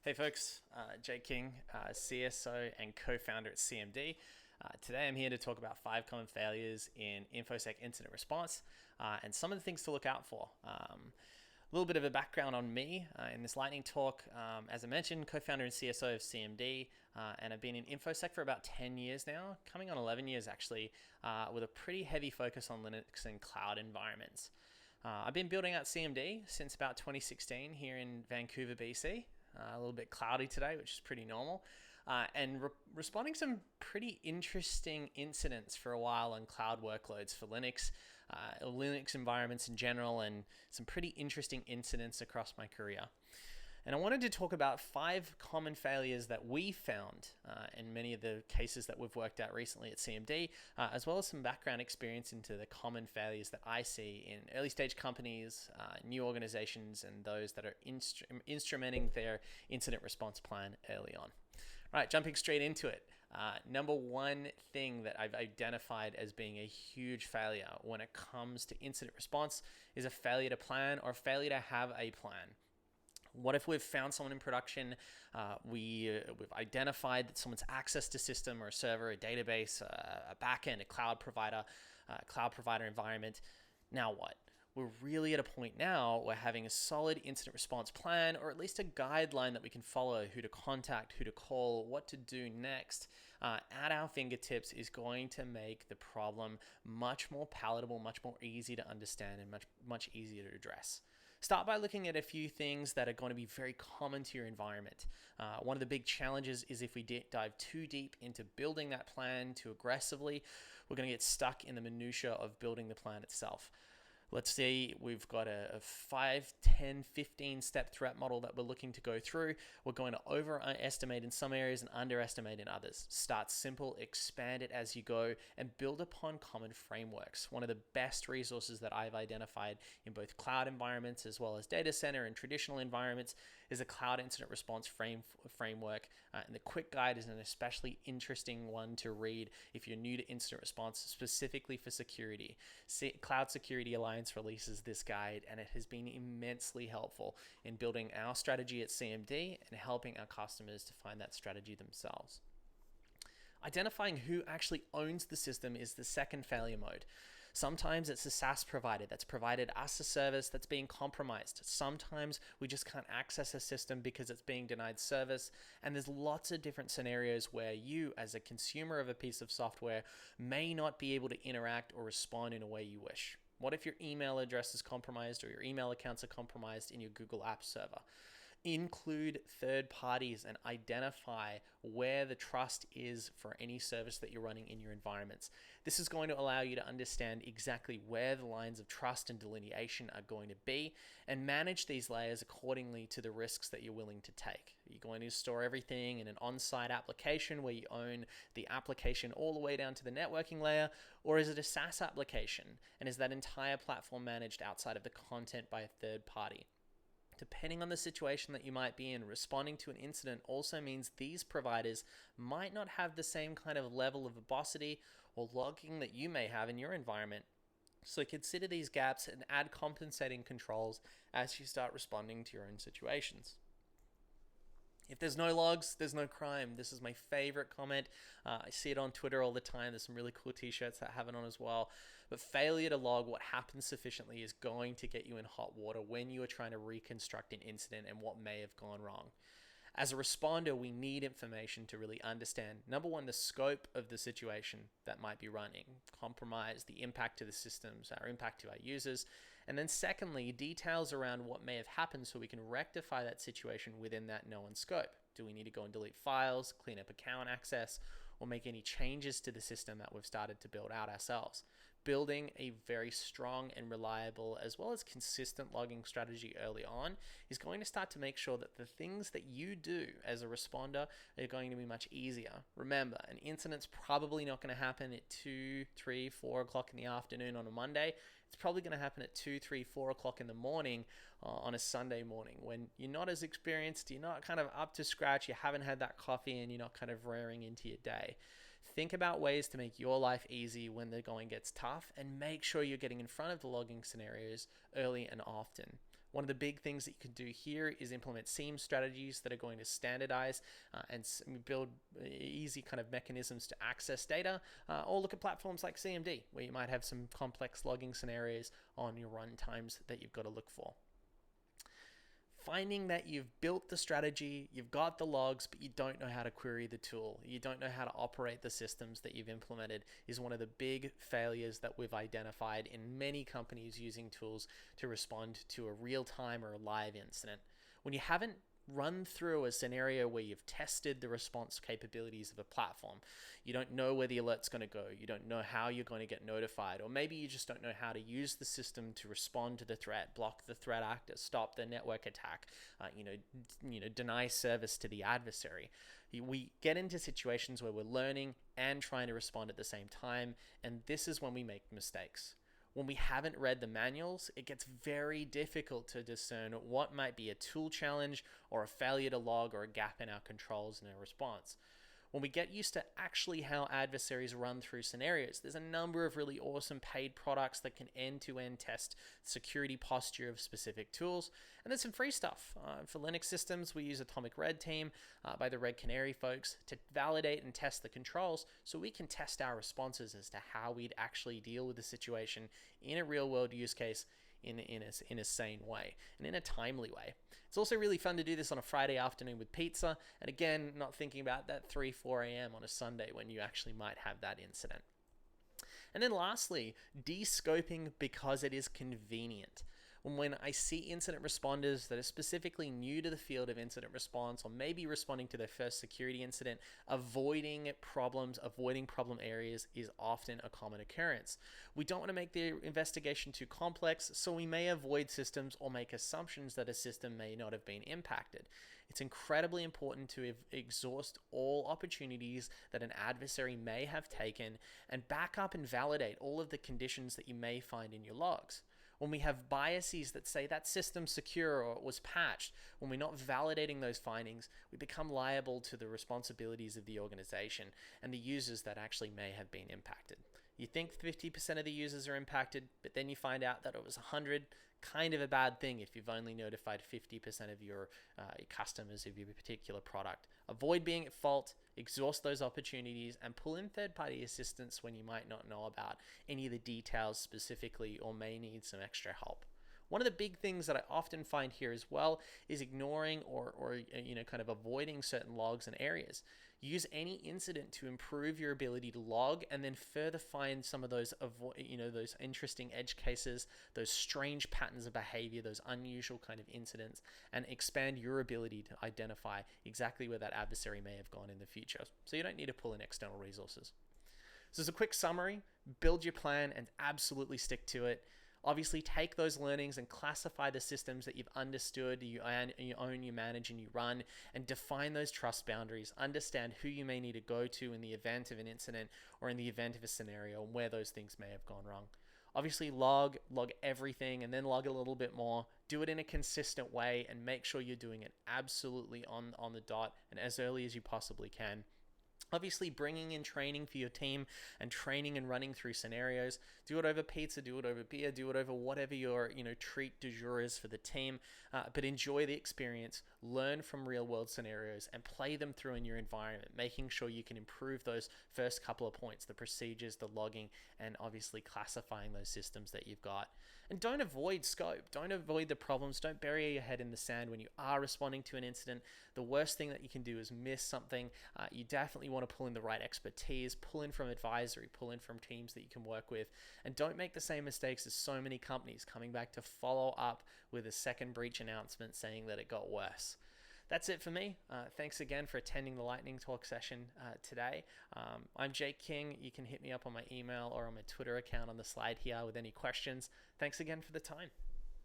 Hey folks, Jay King, CSO and co-founder at CMD. Today I'm here to talk about 5 common failures in InfoSec incident response and some of the things to look out for. A little bit of a background on me in this lightning talk. As I mentioned, co-founder and CSO of CMD, and I've been in InfoSec for about 10 years now, coming on 11 years actually, with a pretty heavy focus on Linux and cloud environments. I've been building out CMD since about 2016 here in Vancouver, BC. A little bit cloudy today, which is pretty normal, and responding to some pretty interesting incidents for a while on cloud workloads for Linux environments in general, and some pretty interesting incidents across my career. And I wanted to talk about 5 common failures that we found in many of the cases that we've worked at recently at CMD, as well as some background experience into the common failures that I see in early stage companies, new organizations, and those that are instrumenting their incident response plan early on. All right, jumping straight into it. Number one thing that I've identified as being a huge failure when it comes to incident response is a failure to plan or failure to have a plan. What if we've found someone in production, we've identified that someone's access to system or a server, a database, a backend, a cloud provider environment. Now what? We're really at a point now where having a solid incident response plan, or at least a guideline that we can follow, who to contact, who to call, what to do next, at our fingertips is going to make the problem much more palatable, much more easy to understand, and much easier to address. Start by looking at a few things that are going to be very common to your environment. One of the big challenges is if we dive too deep into building that plan too aggressively, we're going to get stuck in the minutia of building the plan itself. Let's say we've got a 5, 10, 15 step threat model that we're looking to go through. We're going to overestimate in some areas and underestimate in others. Start simple, expand it as you go, and build upon common frameworks. One of the best resources that I've identified in both cloud environments as well as data center and traditional environments is a cloud incident response framework. And the quick guide is an especially interesting one to read if you're new to incident response, specifically for security. Cloud Security Alliance releases this guide, and it has been immensely helpful in building our strategy at CMD and helping our customers to find that strategy themselves. Identifying who actually owns the system is the second failure mode. Sometimes it's a SaaS provider that's provided us a service that's being compromised. Sometimes we just can't access a system because it's being denied service. And there's lots of different scenarios where you, as a consumer of a piece of software, may not be able to interact or respond in a way you wish. What if your email address is compromised or your email accounts are compromised in your Google Apps server? Include third parties and identify where the trust is for any service that you're running in your environments. This is going to allow you to understand exactly where the lines of trust and delineation are going to be and manage these layers accordingly to the risks that you're willing to take. Are you going to store everything in an on-site application where you own the application all the way down to the networking layer, or is it a SaaS application? And is that entire platform managed outside of the content by a third party? Depending on the situation that you might be in, responding to an incident also means these providers might not have the same kind of level of verbosity or logging that you may have in your environment. So consider these gaps and add compensating controls as you start responding to your own situations. If there's no logs, there's no crime. This is my favorite comment. I see it on Twitter all the time. There's some really cool t-shirts that have it on as well. But failure to log what happens sufficiently is going to get you in hot water when you are trying to reconstruct an incident and what may have gone wrong. As a responder, we need information to really understand, number one, the scope of the situation that might be running, compromise, the impact to the systems, our impact to our users, and then secondly, details around what may have happened so we can rectify that situation within that known scope. Do we need to go and delete files, clean up account access, or make any changes to the system that we've started to build out ourselves? Building a very strong and reliable as well as consistent logging strategy early on is going to start to make sure that the things that you do as a responder are going to be much easier. Remember, an incident's probably not going to happen at 2, 3, 4 o'clock in the afternoon on a Monday. It's probably going to happen at 2, 3, 4 o'clock in the morning on a Sunday morning when you're not as experienced, you're not kind of up to scratch, you haven't had that coffee, and you're not kind of raring into your day. Think about ways to make your life easy when the going gets tough, and make sure you're getting in front of the logging scenarios early and often. One of the big things that you can do here is implement SIEM strategies that are going to standardize and build easy kind of mechanisms to access data, or look at platforms like CMD, where you might have some complex logging scenarios on your run times that you've got to look for. Finding that you've built the strategy, you've got the logs, but you don't know how to query the tool, you don't know how to operate the systems that you've implemented, is one of the big failures that we've identified in many companies using tools to respond to a real-time or a live incident. When you haven't run through a scenario where you've tested the response capabilities of a platform, you don't know where the alert's going to go, you don't know how you're going to get notified, or maybe you just don't know how to use the system to respond to the threat, block the threat actor, stop the network attack, deny service to the adversary. We get into situations where we're learning and trying to respond at the same time, and this is when we make mistakes. When we haven't read the manuals, it gets very difficult to discern what might be a tool challenge or a failure to log or a gap in our controls and our response. When we get used to actually how adversaries run through scenarios, there's a number of really awesome paid products that can end-to-end test security posture of specific tools. And there's some free stuff. For Linux systems, we use Atomic Red Team by the Red Canary folks to validate and test the controls so we can test our responses as to how we'd actually deal with the situation in a real-world use case in a sane way and in a timely way. It's also really fun to do this on a Friday afternoon with pizza, and again, not thinking about that 3-4 a.m. on a Sunday when you actually might have that incident. And then lastly, de-scoping because it is convenient. When I see incident responders that are specifically new to the field of incident response, or maybe responding to their first security incident, avoiding problem areas is often a common occurrence. We don't want to make the investigation too complex, so we may avoid systems or make assumptions that a system may not have been impacted. It's incredibly important to exhaust all opportunities that an adversary may have taken and back up and validate all of the conditions that you may find in your logs. When we have biases that say that system's secure or it was patched, when we're not validating those findings, we become liable to the responsibilities of the organization and the users that actually may have been impacted. You think 50% of the users are impacted, but then you find out that it was 100, kind of a bad thing if you've only notified 50% of your customers of your particular product. Avoid being at fault, exhaust those opportunities, and pull in third-party assistance when you might not know about any of the details specifically or may need some extra help. One of the big things that I often find here as well is ignoring or kind of avoiding certain logs and areas. Use any incident to improve your ability to log, and then further find some of those those interesting edge cases, those strange patterns of behavior, those unusual kind of incidents, and expand your ability to identify exactly where that adversary may have gone in the future. So you don't need to pull in external resources. So as a quick summary, build your plan and absolutely stick to it. Obviously, take those learnings and classify the systems that you've understood, you own, you manage, and you run, and define those trust boundaries. Understand who you may need to go to in the event of an incident or in the event of a scenario and where those things may have gone wrong. Obviously, log everything and then log a little bit more. Do it in a consistent way and make sure you're doing it absolutely on the dot and as early as you possibly can. Obviously, bringing in training for your team and training and running through scenarios. Do it over pizza, do it over beer, do it over whatever your treat du jour is for the team. But enjoy the experience, learn from real world scenarios, and play them through in your environment, making sure you can improve those first couple of points, the procedures, the logging, and obviously classifying those systems that you've got. And don't avoid scope. Don't avoid the problems. Don't bury your head in the sand when you are responding to an incident. The worst thing that you can do is miss something. You definitely want to pull in the right expertise, pull in from advisory, pull in from teams that you can work with, and don't make the same mistakes as so many companies coming back to follow up with a second breach announcement saying that it got worse. That's it for me. Thanks again for attending the Lightning Talk session today. I'm Jake King. You can hit me up on my email or on my Twitter account on the slide here with any questions. Thanks again for the time.